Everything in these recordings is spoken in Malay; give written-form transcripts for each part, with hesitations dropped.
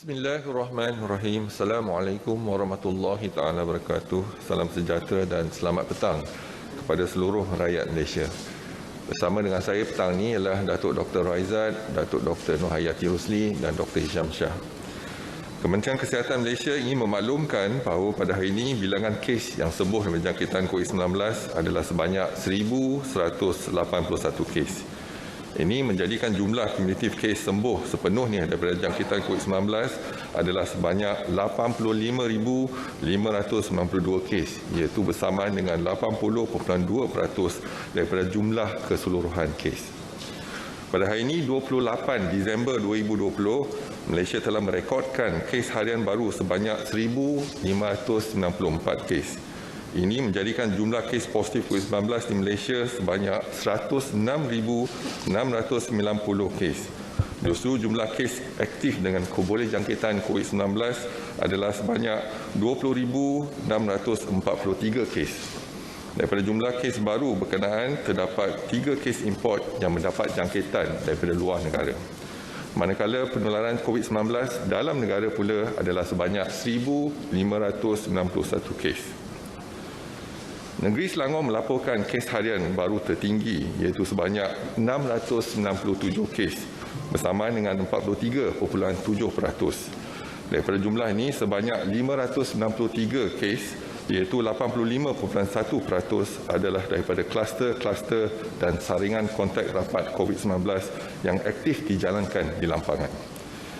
Bismillahirrahmanirrahim. Assalamualaikum warahmatullahi taala wabarakatuh. Salam sejahtera dan selamat petang kepada seluruh rakyat Malaysia. Bersama dengan saya petang ini ialah Datuk Dr. Raizat, Datuk Dr. Nur Hayati Rusli dan Dr. Hisham Shah. Kementerian Kesihatan Malaysia ingin memaklumkan bahawa pada hari ini bilangan kes yang sembuh dari jangkitan COVID-19 adalah sebanyak 1,181 kes. Ini menjadikan jumlah kumulatif kes sembuh sepenuhnya daripada jangkitan COVID-19 adalah sebanyak 85,592 kes, iaitu bersamaan dengan 80.2% daripada jumlah keseluruhan kes. Pada hari ini, 28 Disember 2020, Malaysia telah merekodkan kes harian baru sebanyak 1,594 kes. Ini menjadikan jumlah kes positif COVID-19 di Malaysia sebanyak 106,690 kes. Justru jumlah kes aktif dengan boleh jangkitan COVID-19 adalah sebanyak 20,643 kes. Daripada jumlah kes baru berkenaan, terdapat 3 kes import yang mendapat jangkitan daripada luar negara. Manakala penularan COVID-19 dalam negara pula adalah sebanyak 1,591 kes. Negeri Selangor melaporkan kes harian baru tertinggi iaitu sebanyak 697 kes bersamaan dengan 43.7%. Daripada jumlah ini sebanyak 563 kes iaitu 85.1% adalah daripada kluster-kluster dan saringan kontak rapat COVID-19 yang aktif dijalankan di lampangan.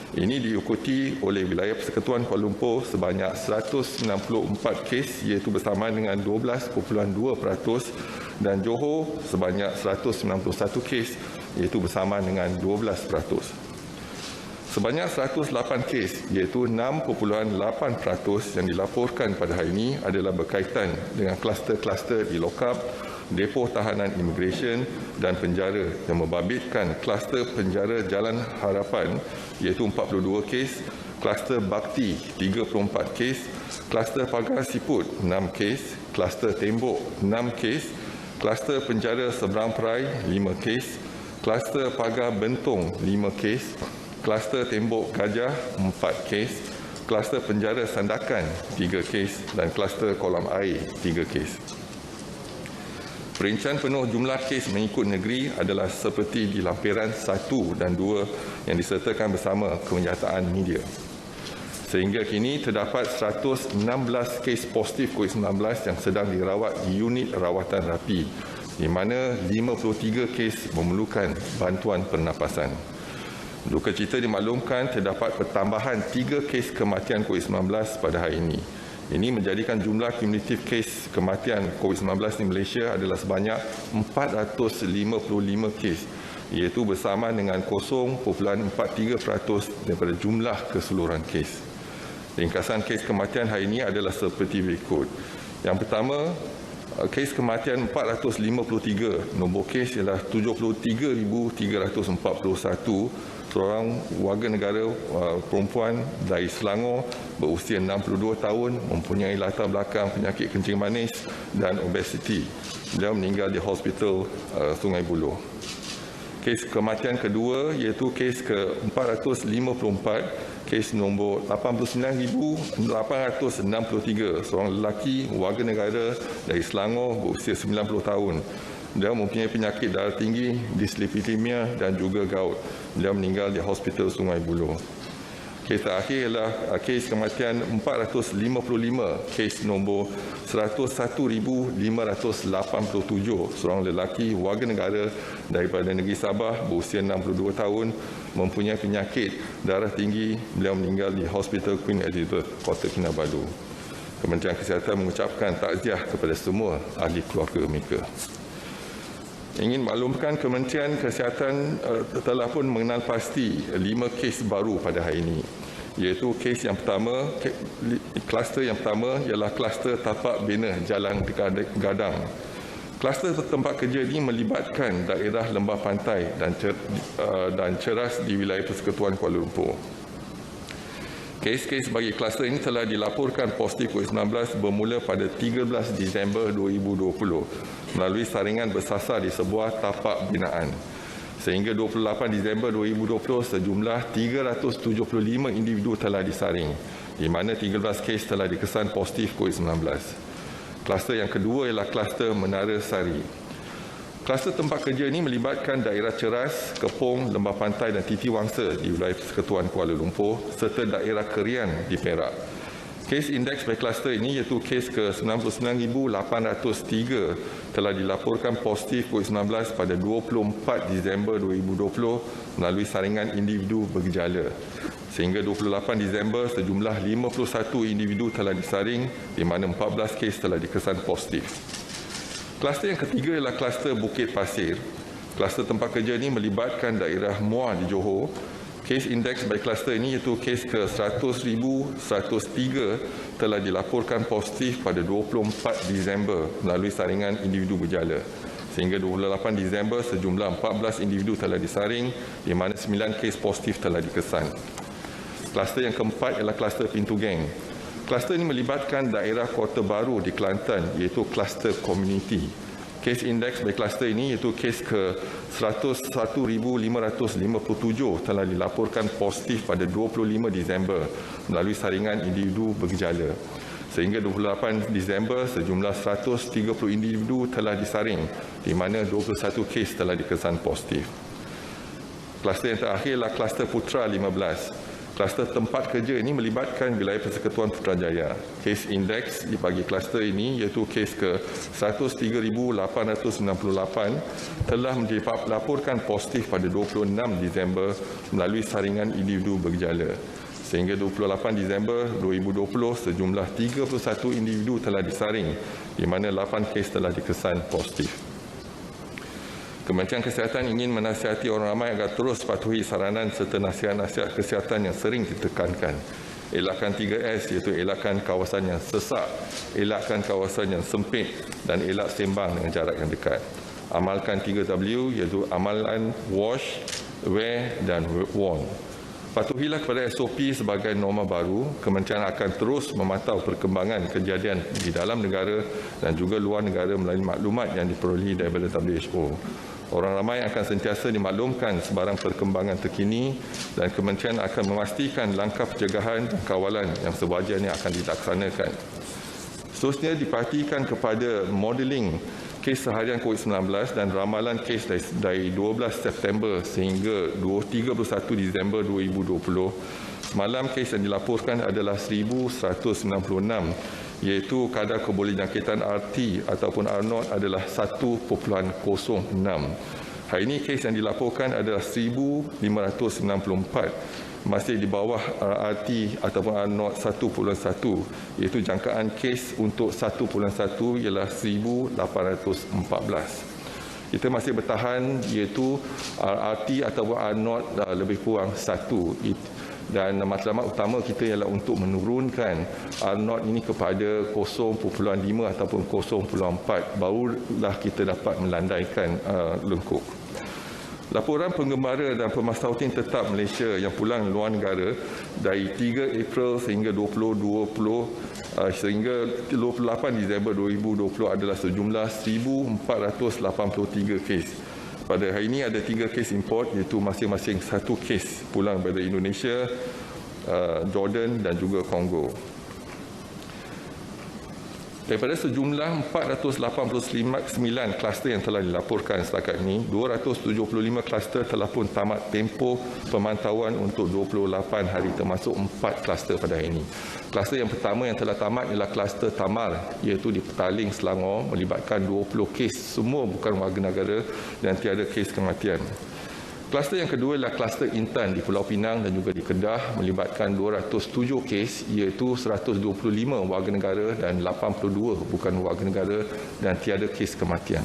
Ini diikuti oleh wilayah Persekutuan Kuala Lumpur sebanyak 194 kes iaitu bersamaan dengan 12.2% dan Johor sebanyak 191 kes iaitu bersamaan dengan 12%. Sebanyak 108 kes iaitu 6.8% yang dilaporkan pada hari ini adalah berkaitan dengan kluster-kluster di lokap, depo tahanan imigresen dan penjara yang membabitkan kluster penjara Jalan Harapan iaitu 42 kes, kluster Bakti 34 kes, kluster Pagar Siput 6 kes, kluster Tembok 6 kes, kluster penjara Seberang Perai 5 kes, kluster Pagar Bentong 5 kes, kluster Tembok Gajah 4 kes, kluster penjara Sandakan 3 kes dan kluster Kolam Air 3 kes. Perincian penuh jumlah kes mengikut negeri adalah seperti di lampiran 1 dan 2 yang disertakan bersama kemenyertaan media. Sehingga kini terdapat 116 kes positif COVID-19 yang sedang dirawat di unit rawatan rapi, di mana 53 kes memerlukan bantuan pernafasan. Duka cita dimaklumkan terdapat pertambahan 3 kes kematian COVID-19 pada hari ini. Ini menjadikan jumlah kumulatif kes kematian COVID-19 di Malaysia adalah sebanyak 455 kes, iaitu bersama dengan 0.43% daripada jumlah keseluruhan kes. Ringkasan kes kematian hari ini adalah seperti berikut. Yang pertama, kes kematian 453, nombor kes ialah 73,341, seorang warga negara perempuan dari Selangor berusia 62 tahun, mempunyai latar belakang penyakit kencing manis dan obesiti. Beliau meninggal di Hospital Sungai Buloh. Kes kematian kedua iaitu kes ke-454, kes nombor 89,863, seorang lelaki warga negara dari Selangor berusia 90 tahun. Beliau mempunyai penyakit darah tinggi, dislipidemia dan juga gout. Beliau meninggal di Hospital Sungai Buloh. Kes terakhir ialah kes kematian 455, kes nombor 101,587, seorang lelaki warga negara daripada negeri Sabah berusia 62 tahun, mempunyai penyakit darah tinggi. Beliau meninggal di Hospital Queen Elizabeth, Kota Kinabalu. Kementerian Kesihatan mengucapkan takziah kepada semua ahli keluarga mereka. Ingin maklumkan Kementerian Kesihatan telah pun mengenal pasti 5 kes baru pada hari ini, iaitu kes yang pertama, kluster yang pertama ialah kluster tapak bina Jalan Gadang. Kluster tempat kerja ini melibatkan daerah lembah pantai dan ceras di wilayah Persekutuan Kuala Lumpur. Kes-kes bagi kluster ini telah dilaporkan positif COVID-19 bermula pada 13 Disember 2020 melalui saringan bersasar di sebuah tapak binaan. Sehingga 28 Disember 2020, sejumlah 375 individu telah disaring, di mana 13 kes telah dikesan positif COVID-19. Kluster yang kedua ialah kluster Menara Sari. Kluster tempat kerja ini melibatkan daerah Ceras, Kepong, Lembah Pantai dan Titi Wangsa di wilayah Persekutuan Kuala Lumpur serta daerah Kerian di Perak. Kes indeks baik kluster ini iaitu kes ke-99,803 telah dilaporkan positif COVID-19 pada 24 Disember 2020 melalui saringan individu bergejala. Sehingga 28 Disember, sejumlah 51 individu telah disaring di mana 14 kes telah dikesan positif. Kluster yang ketiga ialah kluster Bukit Pasir. Kluster tempat kerja ini melibatkan daerah Muar di Johor. Kes indeks baik kluster ini iaitu kes ke-100,103 telah dilaporkan positif pada 24 Disember melalui saringan individu berjala. Sehingga 28 Disember, sejumlah 14 individu telah disaring di mana 9 kes positif telah dikesan. Kluster yang keempat ialah kluster Pintu Geng. Kluster ini melibatkan daerah Kota Baru di Kelantan iaitu kluster komuniti. Kes indeks baik kluster ini iaitu kes ke-101,557 telah dilaporkan positif pada 25 Disember melalui saringan individu bergejala. Sehingga 28 Disember, sejumlah 130 individu telah disaring di mana 21 kes telah dikesan positif. Kluster yang terakhir adalah kluster Putra 15. Kluster tempat kerja ini melibatkan wilayah Persekutuan Putrajaya. Kes indeks di bagi kluster ini iaitu kes ke-103,898 telah dilaporkan positif pada 26 Disember melalui saringan individu bergejala. Sehingga 28 Disember 2020, sejumlah 31 individu telah disaring di mana 8 kes telah dikesan positif. Kementerian Kesihatan ingin menasihati orang ramai agar terus patuhi saranan serta nasihat-nasihat kesihatan yang sering ditekankan. Elakkan 3S iaitu elakkan kawasan yang sesak, elakkan kawasan yang sempit dan elak sembang dengan jarak yang dekat. Amalkan 3W iaitu amalan wash, wear dan warn. Patuhilah kepada SOP sebagai norma baru. Kementerian akan terus memantau perkembangan kejadian di dalam negara dan juga luar negara melalui maklumat yang diperolehi daripada WHO. Orang ramai akan sentiasa dimaklumkan sebarang perkembangan terkini dan kementerian akan memastikan langkah pencegahan dan kawalan yang sewajarnya akan dilaksanakan. Seterusnya diperhatikan kepada modeling kes seharian COVID-19 dan ramalan kes dari 12 September sehingga 31 Disember 2020. Semalam kes yang dilaporkan adalah 1,196 iaitu kadar kebolehjangkitan RT ataupun R0 adalah 1.06. Hari ini kes yang dilaporkan adalah 1,594, masih di bawah RT ataupun R0 1.1, iaitu jangkaan kes untuk 1.1 ialah 1,814. Kita masih bertahan iaitu RT ataupun R0 lebih kurang 1. Dan matlamat utama kita ialah untuk menurunkan R0 ini kepada 0.5 ataupun 0.4, barulah kita dapat melandaikan lengkuk. Laporan penggembara dan pemasautin tetap Malaysia yang pulang luar negara dari 3 April sehingga 28 Disember 2020 adalah sejumlah 1,483 kes. Pada hari ini ada 3 kes import iaitu masing-masing 1 kes pulang dari Indonesia, Jordan dan juga Kongo. Daripada sejumlah 489 kluster yang telah dilaporkan setakat ini, 275 kluster telah pun tamat tempoh pemantauan untuk 28 hari termasuk 4 kluster pada hari ini. Kluster yang pertama yang telah tamat ialah kluster Tamar iaitu di Petaling, Selangor melibatkan 20 kes, semua bukan warga negara dan tiada kes kematian. Kluster yang kedua adalah kluster Intan di Pulau Pinang dan juga di Kedah melibatkan 207 kes iaitu 125 warga negara dan 82 bukan warga negara dan tiada kes kematian.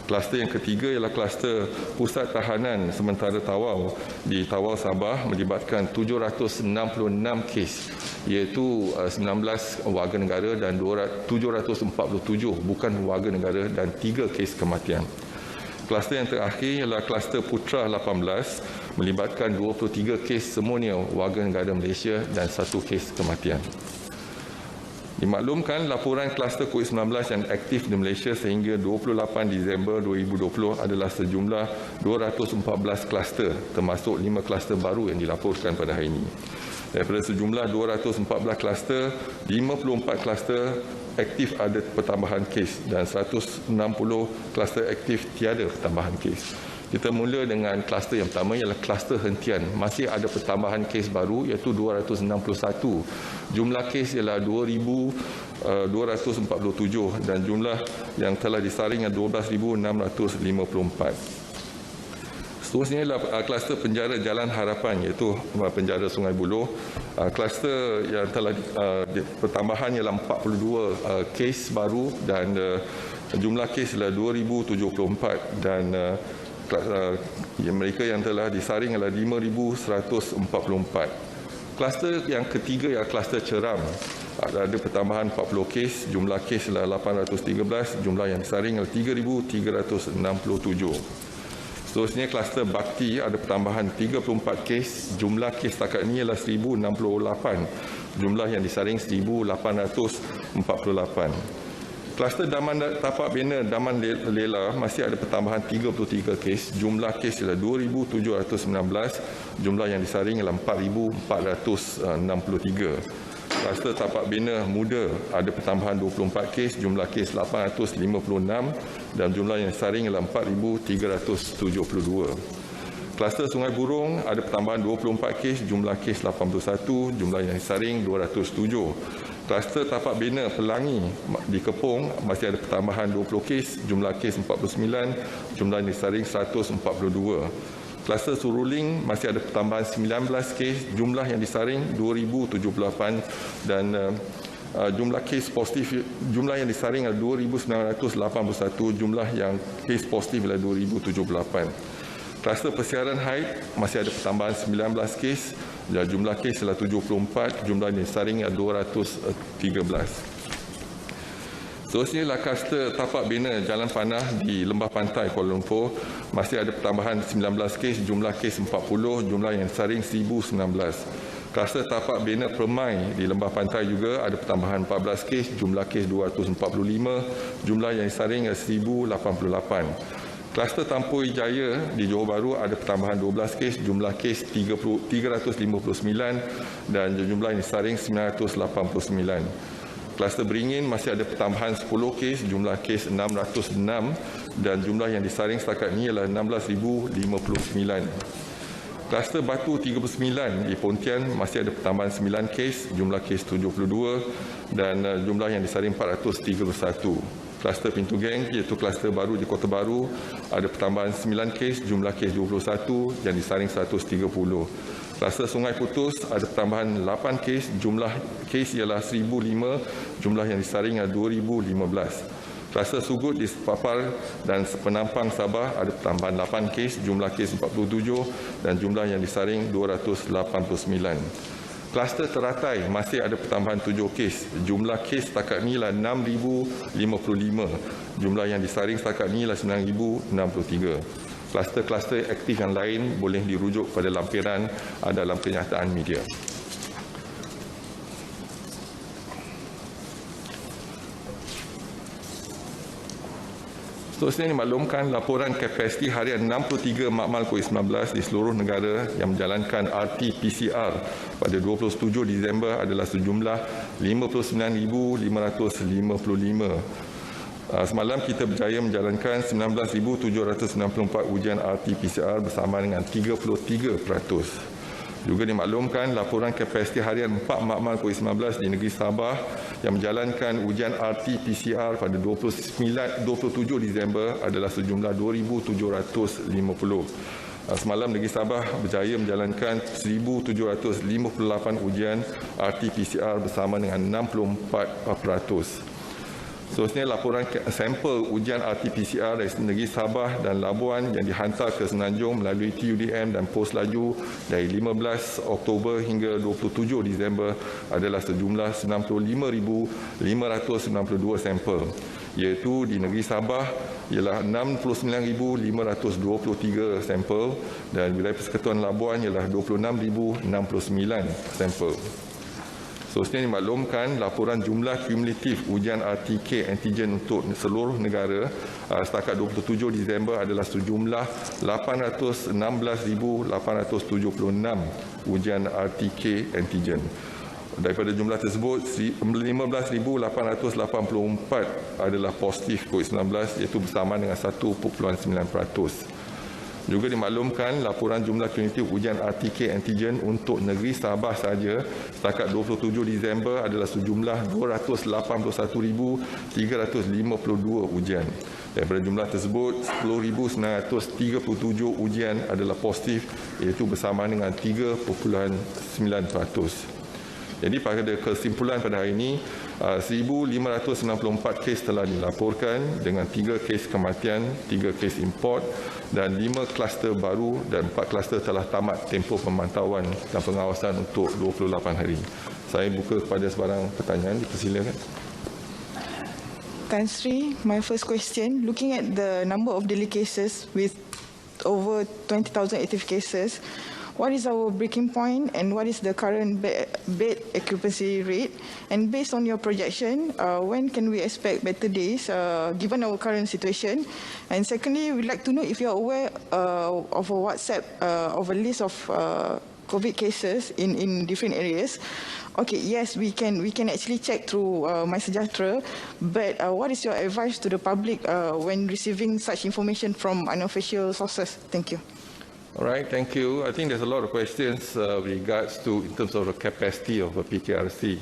Kluster yang ketiga ialah kluster Pusat Tahanan Sementara Tawau di Tawau, Sabah melibatkan 766 kes iaitu 19 warga negara dan 747 bukan warga negara dan 3 kes kematian. Kluster yang terakhir ialah kluster Putra 18 melibatkan 23 kes semuanya warga negara Malaysia dan 1 kes kematian. Dimaklumkan laporan kluster COVID-19 yang aktif di Malaysia sehingga 28 Disember 2020 adalah sejumlah 214 kluster, termasuk 5 kluster baru yang dilaporkan pada hari ini. Daripada sejumlah 214 kluster, 54 kluster aktif ada pertambahan kes dan 160 kluster aktif tiada pertambahan kes. Kita mula dengan kluster yang pertama ialah kluster hentian. Masih ada pertambahan kes baru iaitu 261. Jumlah kes ialah 2,247 dan jumlah yang telah disaring adalah 12,654. Seterusnya ialah kluster penjara Jalan Harapan iaitu penjara Sungai Buloh. Kluster yang telah pertambahan ialah 42 kes baru dan jumlah kes ialah 2,074 dan mereka yang telah disaring adalah 5,144. Kluster yang ketiga ialah kluster Ceram. Ada pertambahan 40 kes, jumlah kes adalah 813, jumlah yang disaring adalah 3,367. Seterusnya kluster Bakti ada pertambahan 34 kes, jumlah kes setakat ini ialah 1,068, jumlah yang disaring 1,848. Kluster Daman Tapak Bina Daman Lela masih ada pertambahan 33 kes, jumlah kes ialah 2,719, jumlah yang disaring ialah 4,463. Kluster Tapak Bina Muda ada pertambahan 24 kes, jumlah kes 856 dan jumlah yang disaring ialah 4,372. Kluster Sungai Burong ada pertambahan 24 kes, jumlah kes 81, jumlah yang disaring 207. Kluster Tapak Bina Pelangi di Kepong masih ada pertambahan 20 kes, jumlah kes 49, jumlah yang disaring 142. Kluster Suruling masih ada pertambahan 19 kes, jumlah yang disaring 2,078 dan jumlah kes positif, jumlah yang disaring adalah 2,981, jumlah yang kes positif adalah 2,078. Kluster Persiaran Haid masih ada pertambahan 19 kes, dan jumlah kes adalah 74, jumlah yang disaring adalah 213. Seterusnya ialah kluster Tapak Bina Jalan Panah di Lembah Pantai Kuala Lumpur. Masih ada pertambahan 19 kes, jumlah kes 40, jumlah yang disaring 1,019. Kluster Tapak Bina Permai di Lembah Pantai juga ada pertambahan 14 kes, jumlah kes 245, jumlah yang disaring 1,088. Kluster Tampoi Jaya di Johor Bahru ada pertambahan 12 kes, jumlah kes 359 dan jumlah yang disaring 989. Kluster Beringin masih ada pertambahan 10 kes, jumlah kes 606 dan jumlah yang disaring setakat ini ialah 16,059. Kluster Batu 39 di Pontian masih ada pertambahan 9 kes, jumlah kes 72 dan jumlah yang disaring 431. Kluster Pintu Geng iaitu kluster baru di Kota Baru ada pertambahan 9 kes, jumlah kes 21 yang disaring 130. Kluster Sungai Putus ada pertambahan 8 kes, jumlah kes ialah 1,005, jumlah yang disaring adalah 2,015. Kluster Sugut di Papar dan Penampang Sabah ada pertambahan 8 kes, jumlah kes 47 dan jumlah yang disaring 289. Kluster Teratai masih ada pertambahan 7 kes. Jumlah kes setakat ini ialah 6,055. Jumlah yang disaring setakat ini ialah 9,063. Kluster-kluster aktif yang lain boleh dirujuk pada lampiran dalam kenyataan media. Seterusnya dimaklumkan laporan kapasiti harian 63 makmal COVID-19 di seluruh negara yang menjalankan RT-PCR pada 27 Disember adalah sejumlah 59,555. Semalam kita berjaya menjalankan 19,794 ujian RT-PCR bersama dengan 33%. Juga dimaklumkan laporan kapasiti harian 4 makmal COVID-19 di negeri Sabah yang menjalankan ujian RT-PCR pada 27 Disember adalah sejumlah 2,750. Semalam negeri Sabah berjaya menjalankan 1,758 ujian RT-PCR bersama dengan 64%. Seterusnya laporan sampel ujian RT-PCR dari negeri Sabah dan Labuan yang dihantar ke Semenanjung melalui TUDM dan pos laju dari 15 Oktober hingga 27 Disember adalah sejumlah 95,592 sampel, iaitu di negeri Sabah ialah 69,523 sampel dan wilayah Persekutuan Labuan ialah 26,069 sampel. Seterusnya dimaklumkan laporan jumlah kumulatif ujian RTK antigen untuk seluruh negara setakat 27 Disember adalah sejumlah 816,876 ujian RTK antigen. Daripada jumlah tersebut, 15,884 adalah positif COVID-19 iaitu bersama dengan 1.9%. Juga dimaklumkan laporan jumlah kumulatif ujian RTK antigen untuk negeri Sabah sahaja setakat 27 Disember adalah sejumlah 281,352 ujian. Daripada jumlah tersebut, 10,937 ujian adalah positif iaitu bersama dengan 3.9%. Jadi pada kesimpulan pada hari ini, 1,594 kes telah dilaporkan dengan 3 kes kematian, 3 kes import dan 5 kluster baru dan 4 kluster telah tamat tempoh pemantauan dan pengawasan untuk 28 hari. Saya buka kepada sebarang pertanyaan, dipersilakan. Tan Sri, my first question, looking at the number of daily cases with over 20,000 active cases, what is our breaking point and what is the current bed occupancy rate? And based on your projection, when can we expect better days given our current situation? And secondly, we'd like to know if you're aware of a WhatsApp of a list of COVID cases in different areas. Okay, yes, we can actually check through MySejahtera, but what is your advice to the public when receiving such information from unofficial sources? Thank you. All right, thank you. I think there's a lot of questions with regards to in terms of the capacity of a PKRC.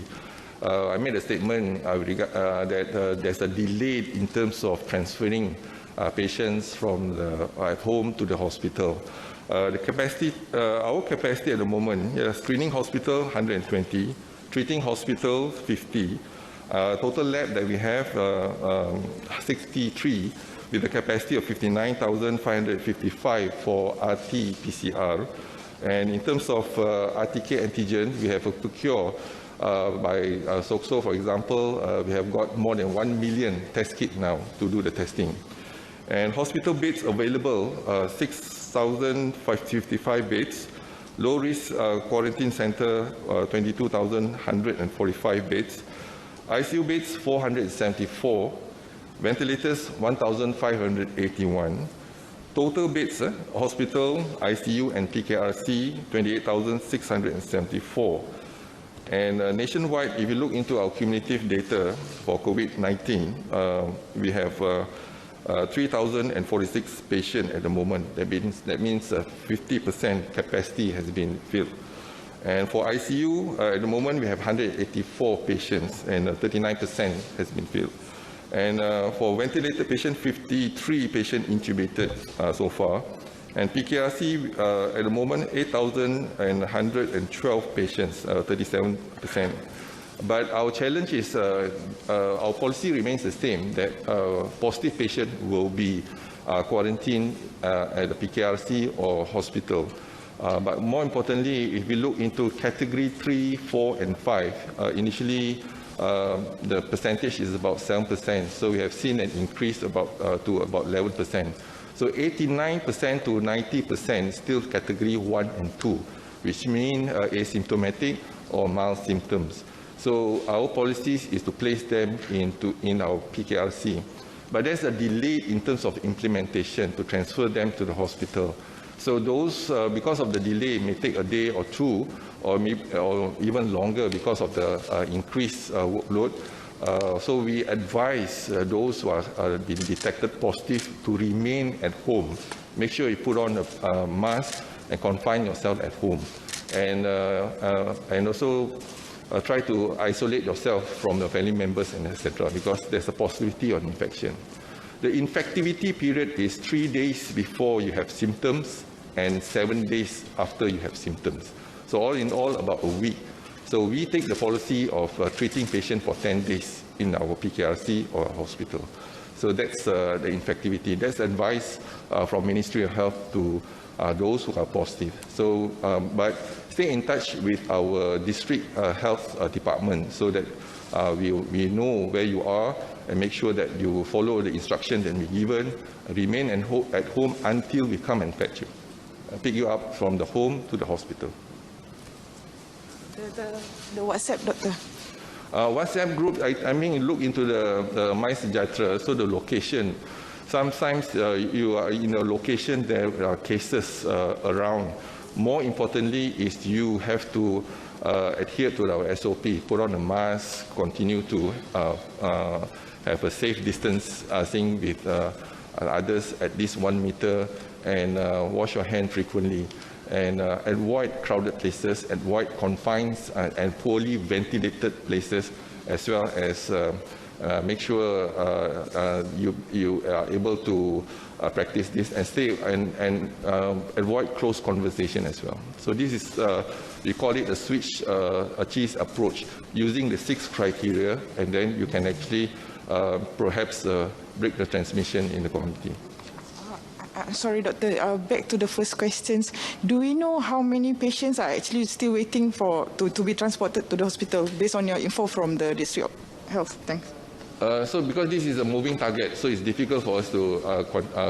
I made a statement that there's a delay in terms of transferring patients from at home to the hospital. The capacity, our capacity at the moment, screening hospital 120, treating hospital 50, total lab that we have 63. With a capacity of 59,555 for RT-PCR. And in terms of RTK antigen, we have procured by SOCSO, for example, we have got more than 1 million test kits now to do the testing. And hospital beds available, 6,555 beds. Low-risk quarantine center, 22,145 beds. ICU beds, 474. Ventilators, 1,581. Total beds, hospital, ICU and PKRC, 28,674. And nationwide, if you look into our cumulative data for COVID-19, we have 3,046 patients at the moment. That means 50% capacity has been filled. And for ICU, at the moment, we have 184 patients and 39% has been filled. And for ventilated patient, 53 patients intubated so far. And PKRC, at the moment, 8,112 patients, 37%. But our challenge is, our policy remains the same, that positive patient will be quarantined at the PKRC or hospital. But more importantly, if we look into category 3, 4, and 5, initially, the percentage is about 7%, so we have seen an increase to about 11%. So 89% to 90% still category 1 and 2, which mean asymptomatic or mild symptoms. So our policy is to place them in our PKRC. But there's a delay in terms of implementation to transfer them to the hospital. So those, because of the delay, may take a day or two, or even longer because of the increased workload. So we advise those who are been detected positive to remain at home. Make sure you put on a mask and confine yourself at home. And also try to isolate yourself from the family members and etc. because there's a possibility of infection. The infectivity period is 3 days before you have symptoms and 7 days after you have symptoms. So all in all, about a week. So we take the policy of treating patients for 10 days in our PKRC or hospital. So that's the infectivity. That's advice from Ministry of Health to those who are positive. So, but stay in touch with our district health department so that we know where you are and make sure that you follow the instructions that we're given. Remain at home until we come and fetch you. Pick you up from the home to the hospital. The WhatsApp, Doctor. WhatsApp group, I mean, look into the MySejahtera, so the location. Sometimes you are in a location, there are cases around. More importantly is you have to adhere to our SOP, put on a mask, continue to have a safe distancing with others at least 1 meter, and wash your hand frequently. And avoid crowded places, avoid confined and poorly ventilated places, as well as make sure you are able to practice this and stay and avoid close conversation as well. So this is, we call it a switch cheese approach, using the 6 criteria, and then you can actually perhaps break the transmission in the community. Sorry, Doctor. Back to the first questions. Do we know how many patients are actually still waiting to be transported to the hospital based on your info from the District of Health? Thanks. So because this is a moving target, so it's difficult for us to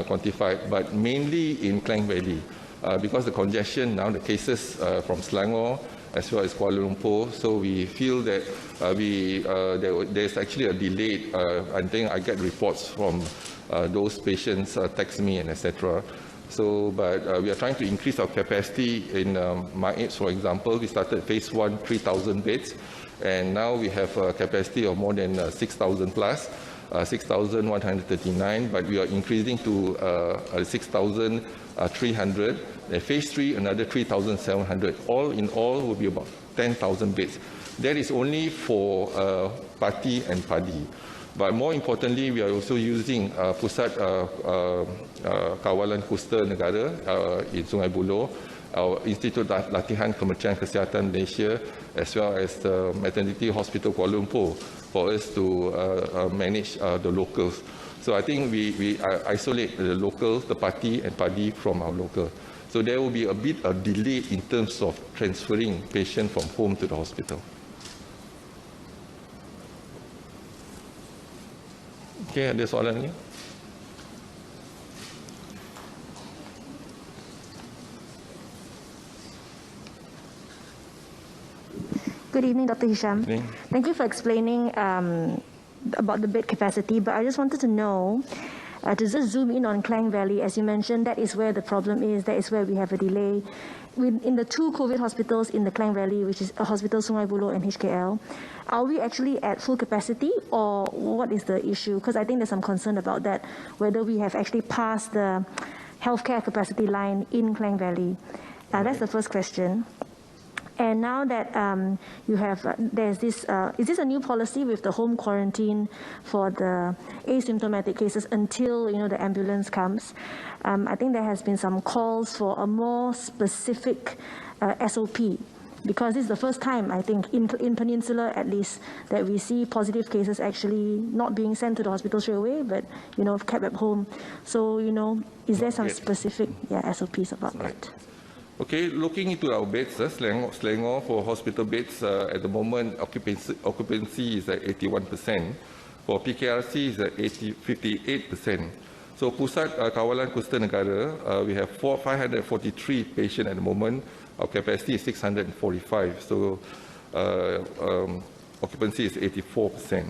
quantify, but mainly in Klang Valley, because the congestion now, the cases from Selangor as well as Kuala Lumpur, so we feel that there's actually a delay. I think I get reports from those patients text me and etc. So, but we are trying to increase our capacity in MyAIDS, for example. We started phase 1, 3,000 beds, and now we have a capacity of more than 6,000 plus, 6,139, but we are increasing to 6,300. Phase 3, another 3,700. All in all will be about 10,000 beds. That is only for Pati and Padi. But more importantly, we are also using Pusat Kawalan Kusta Negara in Sungai Buloh, our Institut Latihan Kementerian Kesihatan Malaysia, as well as the Maternity Hospital Kuala Lumpur, for us to manage the locals. So I think we isolate the locals, the Pati and Padi from our local. So there will be a bit of delay in terms of transferring patients from home to the hospital. Okay, ada soalan lagi? Good evening, Dr. Hisham. Good evening. Thank you for explaining about the bed capacity, but I just wanted to know, to just zoom in on Klang Valley, as you mentioned, that is where the problem is, that is where we have a delay. In the 2 COVID hospitals in the Klang Valley, which is a hospital Sungai Buloh and HKL, are we actually at full capacity, or what is the issue? Because I think there's some concern about that, whether we have actually passed the healthcare capacity line in Klang Valley. That's the first question. And now that you have, there's this, is this a new policy with the home quarantine for the asymptomatic cases until, the ambulance comes? I think there has been some calls for a more specific SOP, because this is the first time, I think, in Peninsula at least, that we see positive cases actually not being sent to the hospital straight away, but, kept at home. So, is there some specific SOPs about that? Okay, looking into our beds, Selangor for hospital beds, at the moment occupancy is at 81%. For PKRC is at 58%. So Pusat Kawalan Kusta Negara, we have 543 patients at the moment. Our capacity is 645. So occupancy is 84%.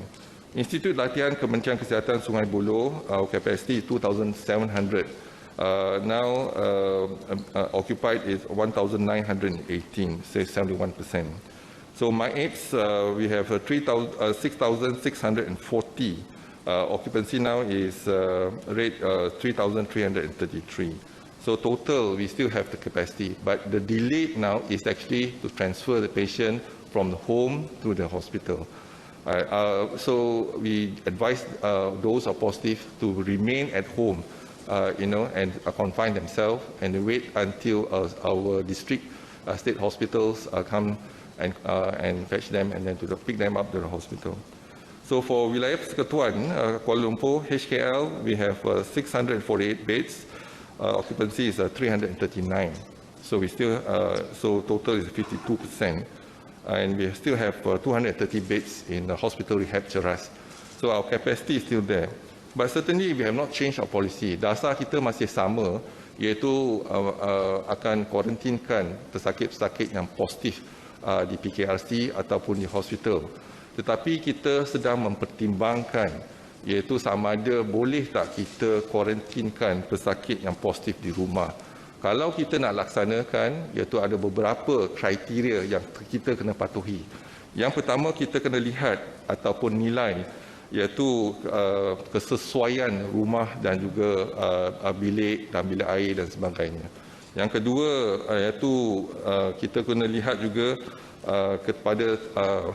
Institut Latihan Kementerian Kesihatan Sungai Buloh, our capacity is 2,700. Now occupied is 1,918, say 71%. So MyAIDS, we have 6,640. Occupancy now is rate 3,333. So total, we still have the capacity, but the delay now is actually to transfer the patient from the home to the hospital. So we advise those who are positive to remain at home. And confine themselves and wait until our district state hospitals come and fetch them and then to pick them up to the hospital. So for Wilayah Persekutuan, Kuala Lumpur, HKL, we have 648 beds. Occupancy is 339. So we still, so total is 52%. And we still have 230 beds in the hospital rehab Ceras. So our capacity is still there. But certainly we have not changed our policy. Dasar kita masih sama, iaitu akan kuarantinkan pesakit-pesakit yang positif di PKRC ataupun di hospital. Tetapi kita sedang mempertimbangkan iaitu sama ada boleh tak kita kuarantinkan pesakit yang positif di rumah. Kalau kita nak laksanakan, iaitu ada beberapa kriteria yang kita kena patuhi. Yang pertama, kita kena lihat ataupun nilai iaitu kesesuaian rumah dan juga bilik dan bilik air dan sebagainya. Yang kedua, iaitu kita kena lihat juga kepada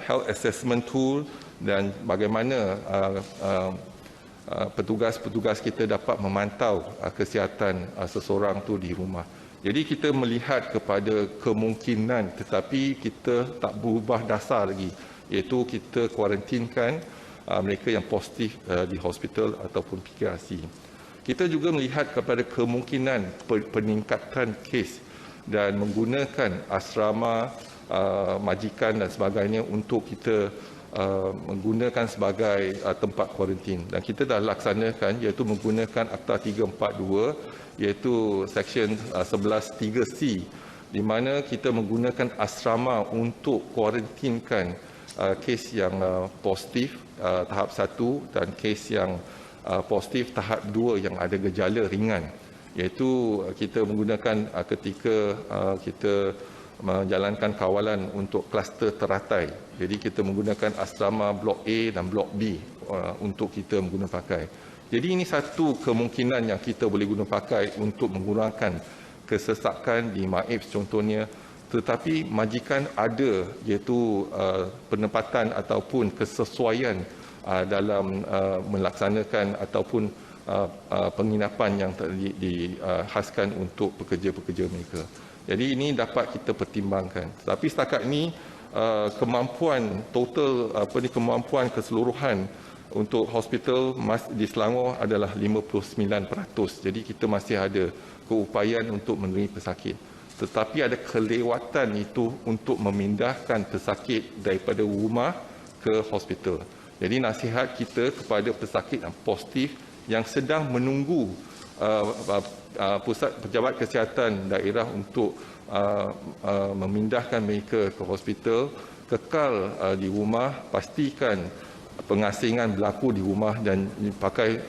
health assessment tool dan bagaimana petugas-petugas kita dapat memantau kesihatan seseorang tu di rumah. Jadi kita melihat kepada kemungkinan tetapi kita tak berubah dasar lagi, iaitu kita kuarantinkan mereka yang positif di hospital ataupun PKRC. Kita juga melihat kepada kemungkinan peningkatan kes dan menggunakan asrama, majikan dan sebagainya untuk kita menggunakan sebagai tempat kuarantin. Dan kita dah laksanakan iaitu menggunakan Akta 342 iaitu Seksyen 11(3)C di mana kita menggunakan asrama untuk kuarantinkan kes yang positif tahap 1 dan kes yang positif tahap 2 yang ada gejala ringan. Iaitu kita menggunakan ketika kita menjalankan kawalan untuk kluster teratai. Jadi kita menggunakan asrama Blok A dan Blok B untuk kita menggunakan pakai. Jadi ini satu kemungkinan yang kita boleh guna pakai untuk mengurangkan kesesakan di MAIPS contohnya. Tetapi majikan ada iaitu penempatan ataupun kesesuaian dalam melaksanakan ataupun penginapan yang dihaskan untuk pekerja-pekerja mereka. Jadi ini dapat kita pertimbangkan. Tapi setakat ini kemampuan total kemampuan keseluruhan untuk hospital di Selangor adalah 59%. Jadi kita masih ada keupayaan untuk menerima pesakit. Tetapi ada kelewatan itu untuk memindahkan pesakit daripada rumah ke hospital. Jadi nasihat kita kepada pesakit yang positif yang sedang menunggu pusat pejabat kesihatan daerah untuk memindahkan mereka ke hospital, kekal di rumah, pastikan pengasingan berlaku di rumah dan pakai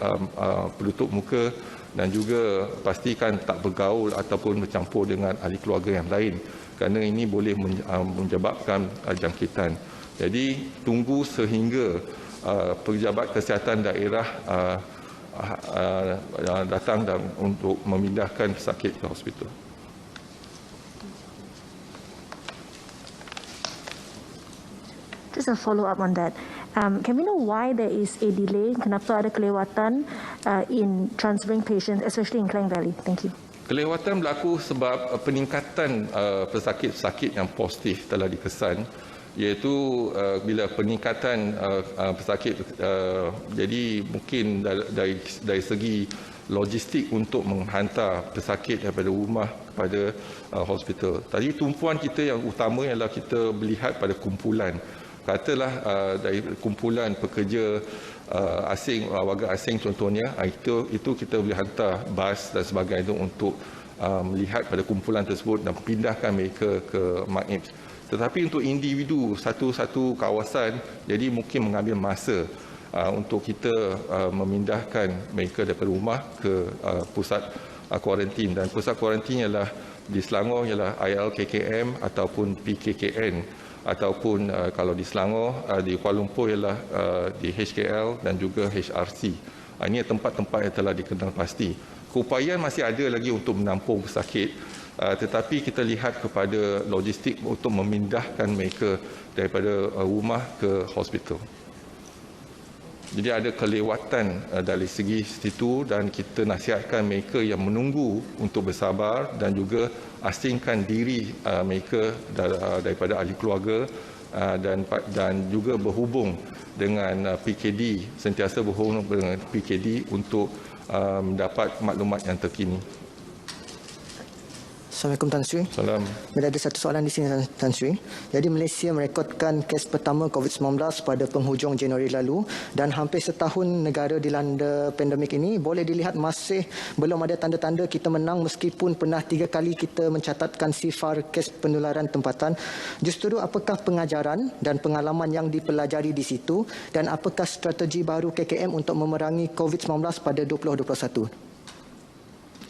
penutup muka dan juga pastikan tak bergaul ataupun bercampur dengan ahli keluarga yang lain kerana ini boleh menyebabkan jangkitan. Jadi tunggu sehingga pejabat kesihatan daerah datang dan untuk memindahkan pesakit ke hospital. Just a follow up on that. Can we know why there is a delay? Kenapa ada kelewatan in transferring patients, especially in Klang Valley? Thank you. Kelewatan berlaku sebab peningkatan pesakit-pesakit yang positif telah dikesan, iaitu bila peningkatan pesakit, jadi mungkin dari segi logistik untuk menghantar pesakit daripada rumah kepada hospital. Tadi tumpuan kita yang utama ialah kita melihat pada kumpulan. Katalah dari kumpulan pekerja asing, warga asing contohnya, itu kita boleh hantar bas dan sebagainya untuk melihat pada kumpulan tersebut dan pindahkan mereka ke MAIPS. Tetapi untuk individu satu-satu kawasan, jadi mungkin mengambil masa untuk kita memindahkan mereka daripada rumah ke pusat kuarantin. Dan pusat kuarantin ialah di Selangor ialah ILKKM ataupun PKKN. Ataupun kalau di Selangor, di Kuala Lumpur ialah di HKL dan juga HRC. Ini tempat-tempat yang telah dikenal pasti. Keupayaan masih ada lagi untuk menampung pesakit, tetapi kita lihat kepada logistik untuk memindahkan mereka daripada rumah ke hospital. Jadi ada kelewatan dari segi situ dan kita nasihatkan mereka yang menunggu untuk bersabar dan juga asingkan diri mereka daripada ahli keluarga dan juga berhubung dengan PKD, sentiasa berhubung dengan PKD untuk mendapat maklumat yang terkini. Assalamualaikum Tan Sri. Salam. Ada satu soalan di sini Tan Sri. Jadi Malaysia merekodkan kes pertama COVID-19 pada penghujung Januari lalu dan hampir setahun negara dilanda pandemik ini, boleh dilihat masih belum ada tanda-tanda kita menang meskipun pernah 3 kali kita mencatatkan sifar kes penularan tempatan. Justru apakah pengajaran dan pengalaman yang dipelajari di situ dan apakah strategi baru KKM untuk memerangi COVID-19 pada 2021?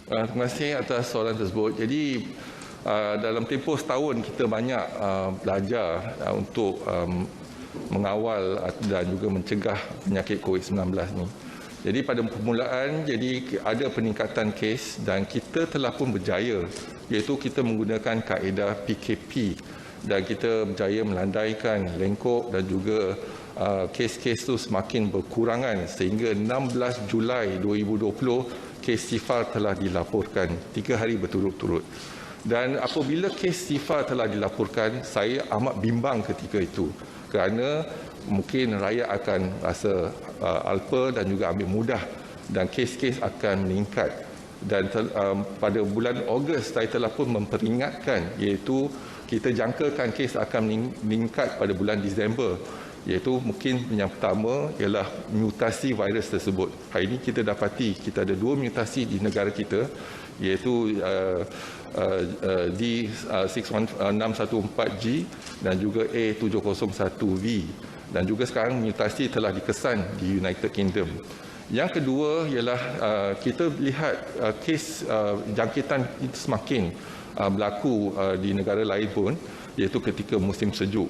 Terima kasih atas soalan tersebut. Jadi dalam tempoh setahun kita banyak belajar untuk mengawal dan juga mencegah penyakit COVID-19 ni. Jadi pada permulaan jadi ada peningkatan kes dan kita telah pun berjaya, iaitu kita menggunakan kaedah PKP dan kita berjaya melandaikan lengkok dan juga kes-kes itu semakin berkurangan sehingga 16 Julai 2020 kes sifar telah dilaporkan 3 hari berturut-turut. Dan apabila kes sifar telah dilaporkan, saya amat bimbang ketika itu kerana mungkin rakyat akan rasa alpa dan juga ambil mudah dan kes-kes akan meningkat. Dan pada bulan Ogos saya telah pun memperingatkan, iaitu kita jangkakan kes akan meningkat pada bulan Disember, iaitu mungkin yang pertama ialah mutasi virus tersebut. Hari ini kita dapati kita ada 2 mutasi di negara kita, iaitu D614G dan juga A701V, dan juga sekarang mutasi telah dikesan di United Kingdom. Yang kedua ialah kita lihat kes jangkitan itu semakin berlaku di negara lain pun, iaitu ketika musim sejuk,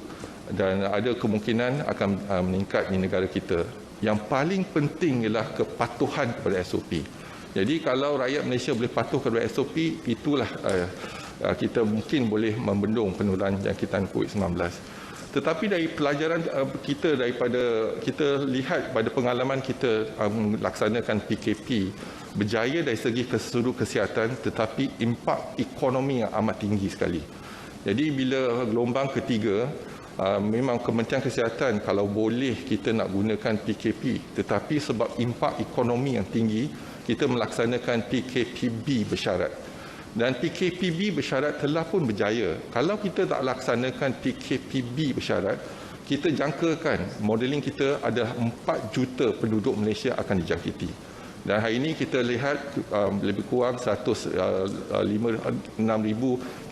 dan ada kemungkinan akan meningkat di negara kita. Yang paling penting ialah kepatuhan kepada SOP. Jadi kalau rakyat Malaysia boleh patuh kepada SOP, itulah kita mungkin boleh membendung penularan jangkitan COVID-19. Tetapi dari pelajaran kita daripada kita lihat pada pengalaman kita melaksanakan PKP, berjaya dari segi sudut kesihatan, tetapi impak ekonomi yang amat tinggi sekali. Jadi bila gelombang ketiga, memang Kementerian Kesihatan kalau boleh kita nak gunakan PKP, tetapi sebab impak ekonomi yang tinggi, kita melaksanakan PKPB bersyarat. Dan PKPB bersyarat telah pun berjaya. Kalau kita tak laksanakan PKPB bersyarat, kita jangkakan modeling kita ada 4 juta penduduk Malaysia akan dijangkiti. Dan hari ini kita lihat lebih kurang 106,000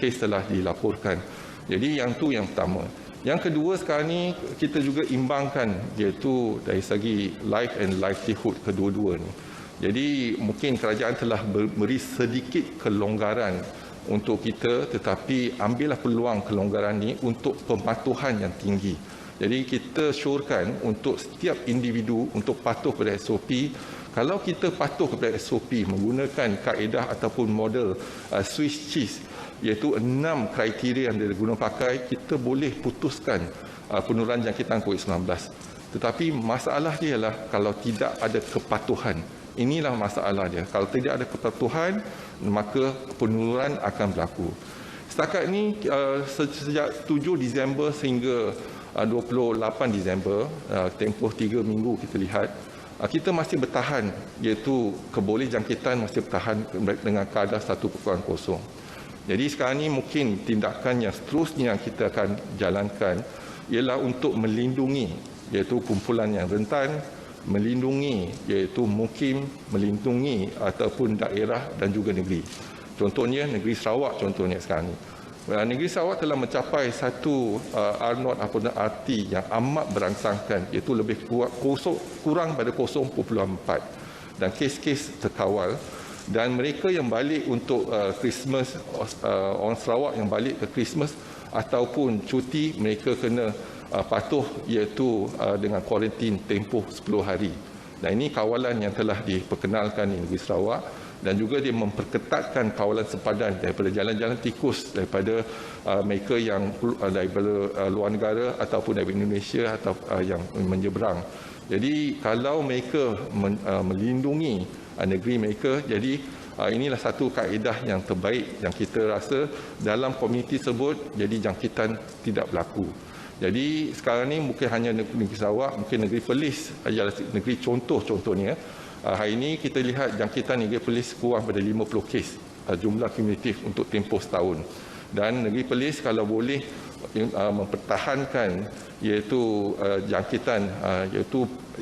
kes telah dilaporkan. Jadi yang tu yang pertama. Yang kedua sekarang ni kita juga imbangkan, iaitu dari segi life and livelihood kedua-dua ni. Jadi mungkin kerajaan telah beri sedikit kelonggaran untuk kita, tetapi ambillah peluang kelonggaran ni untuk pematuhan yang tinggi. Jadi kita syorkan untuk setiap individu untuk patuh pada SOP. Kalau kita patuh kepada SOP menggunakan kaedah ataupun model Swiss cheese, iaitu 6 kriteria yang digunakan pakai, kita boleh putuskan penularan jangkitan COVID-19. Tetapi masalah dia ialah kalau tidak ada kepatuhan. Inilah masalah dia. Kalau tidak ada kepatuhan, maka penularan akan berlaku. Setakat ini sejak 7 Disember sehingga 28 Disember, tempoh 3 minggu kita lihat, kita masih bertahan, iaitu keboleh jangkitan masih bertahan dengan kadar 1.0. Jadi sekarang ini mungkin tindakan yang seterusnya yang kita akan jalankan ialah untuk melindungi, iaitu kumpulan yang rentan, melindungi iaitu mukim, melindungi ataupun daerah dan juga negeri. Contohnya negeri Sarawak contohnya sekarang ini. Negeri Sarawak telah mencapai satu R0 ataupun RT yang amat berangsangkan, iaitu lebih kurang pada 0.4 dan kes-kes terkawal. Dan mereka yang balik untuk Christmas, orang Sarawak yang balik ke Christmas ataupun cuti, mereka kena patuh iaitu dengan kuarantin tempoh 10 hari. Dan ini kawalan yang telah diperkenalkan di negeri Sarawak, dan juga dia memperketatkan kawalan sepadan daripada jalan-jalan tikus daripada mereka yang daripada luar negara ataupun dari Indonesia atau yang menyeberang. Jadi kalau mereka melindungi negeri mereka, jadi inilah satu kaedah yang terbaik yang kita rasa dalam komuniti tersebut, jadi jangkitan tidak berlaku. Jadi sekarang ni bukan hanya negeri Sarawak, mungkin negeri Perlis adalah negeri contohnya. Hari ini kita lihat jangkitan negeri Perlis kurang pada 50 kes. jumlah kumulatif untuk tempoh setahun. Dan Negeri Perlis kalau boleh mempertahankan iaitu jangkitan,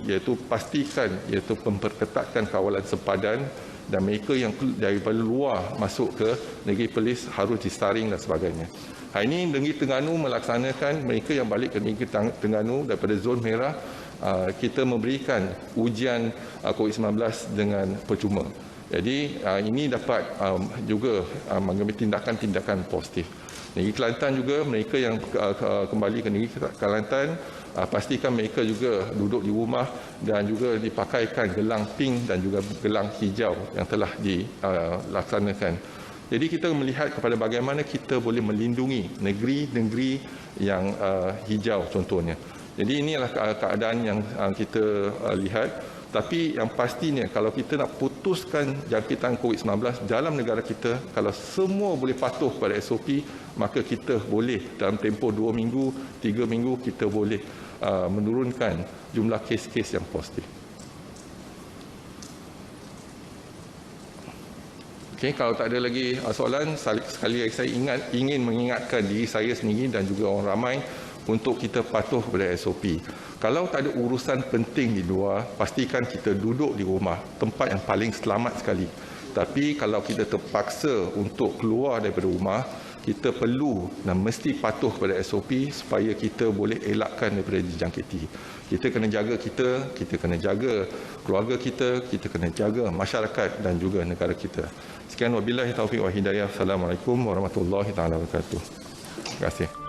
iaitu pastikan iaitu memperketatkan kawalan sempadan, dan mereka yang daripada luar masuk ke Negeri Perlis harus disaring dan sebagainya. Hari ini Negeri Terengganu melaksanakan mereka yang balik ke Negeri Terengganu daripada zon merah, kita memberikan ujian COVID-19 dengan percuma. Jadi ini dapat juga mengambil tindakan-tindakan positif. Negeri Kelantan juga mereka yang kembali ke Negeri Kelantan, pastikan mereka juga duduk di rumah dan juga dipakaikan gelang pink dan juga gelang hijau yang telah dilaksanakan. Jadi kita melihat kepada bagaimana kita boleh melindungi negeri-negeri yang hijau contohnya. Jadi inilah keadaan yang kita lihat. Tapi yang pastinya kalau kita nak putuskan jangkitan COVID-19 dalam negara kita, kalau semua boleh patuh pada SOP, maka kita boleh dalam tempoh 2 minggu, 3 minggu kita boleh menurunkan jumlah kes-kes yang positif. Okay, kalau tak ada lagi soalan, sekali lagi saya ingin mengingatkan diri saya sendiri dan juga orang ramai untuk kita patuh pada SOP. Kalau tak ada urusan penting di luar, pastikan kita duduk di rumah, tempat yang paling selamat sekali. Tapi kalau kita terpaksa untuk keluar daripada rumah, kita perlu dan mesti patuh pada SOP supaya kita boleh elakkan daripada dijangkiti. Kita kena jaga kita kena jaga keluarga kita kena jaga masyarakat dan juga negara kita. Sekian wabillahi taufiq wa hidayah. Assalamualaikum warahmatullahi taala wabarakatuh. Terima kasih.